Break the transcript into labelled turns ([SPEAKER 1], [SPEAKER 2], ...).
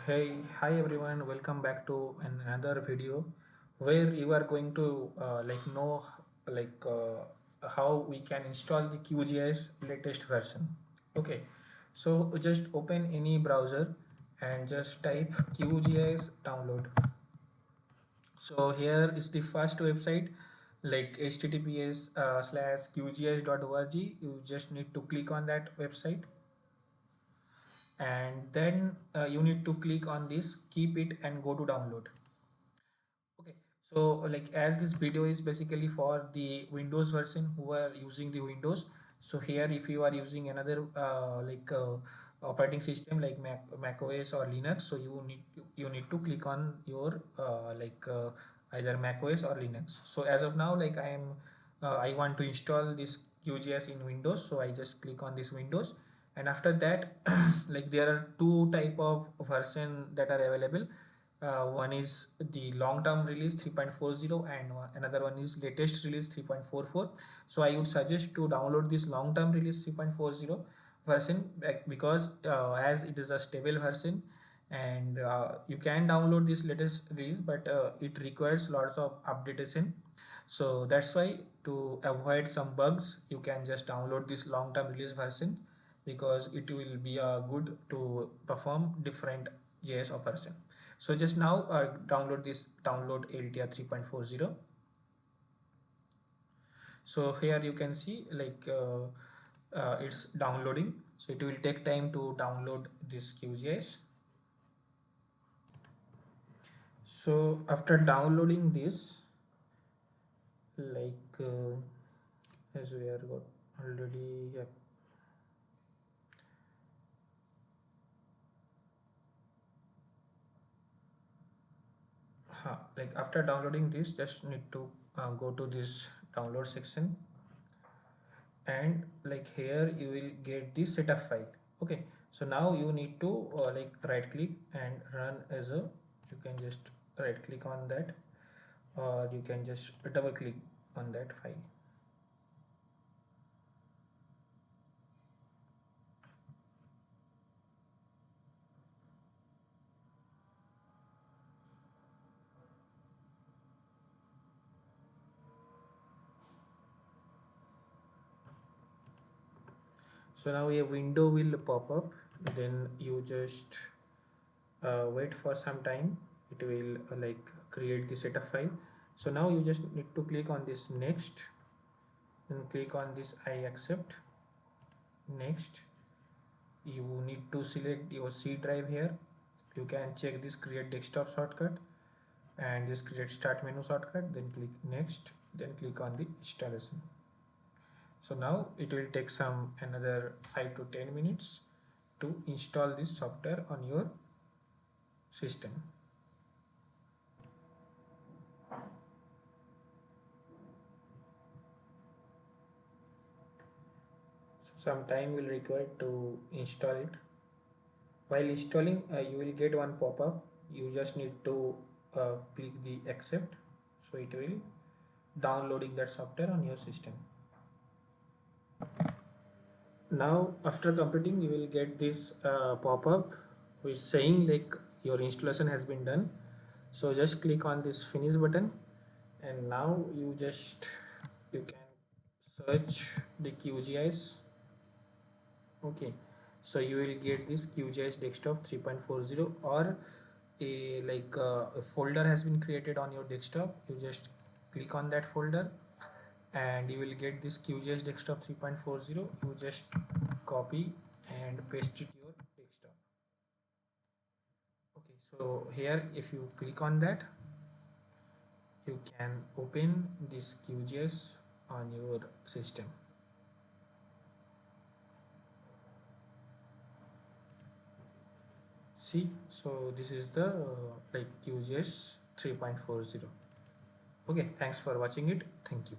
[SPEAKER 1] Hi everyone, welcome back to another video where you are going to know how we can install the QGIS latest version. Okay, so just open any browser and just type QGIS download. So here is the first website like https slash qgis.org. You just need to click on that website and then you need to click on this keep it and go to download. Okay, so like as this video is basically for the Windows version who are using the Windows. So here if you are using another operating system like Mac OS or Linux, so you need to click on your either Mac OS or Linux. So as of now, like I want to install this QGIS in Windows, so I just click on this Windows, and after that like there are two type of version that are available. One is the long-term release 3.40 and another one is latest release 3.44. So I would suggest to download this long-term release 3.40 version because as it is a stable version, and you can download this latest release, but it requires lots of updatation. So that's why, to avoid some bugs, you can just download this long-term release version because it will be good to perform different JS operation. So just now download LTR 3.40. So here you can see it's downloading, so it will take time to download this QGIS. So after downloading this, as we are got already, yeah. Like after downloading this, just need to go to this download section, and like here you will get the setup file. Okay, so now you need to right click and run as a, you can just right click on that, or you can just double click on that file. So now a window will pop up, then you just wait for some time. It will create the setup file. So now you just need to click on this next, then click on this I accept. Next, you need to select your C drive here. You can check this create desktop shortcut and this create start menu shortcut, then click next, then click on the installation. So now it will take some another 5 to 10 minutes to install this software on your system. So some time will require to install it. While installing, you will get one pop-up. You just need to click the accept, so it will downloading that software on your system. Now after completing, you will get this pop-up which saying like your installation has been done. So just click on this finish button, and now you can search the QGIS. Okay, so you will get this QGIS desktop 3.40, or a folder has been created on your desktop. You just click on that folder and you will get this QGIS desktop 3.40. You just copy and paste it your desktop. Okay, so here if you click on that, you can open this QGIS on your system. See, so this is the QGIS 3.40. Okay, thanks for watching it. Thank you.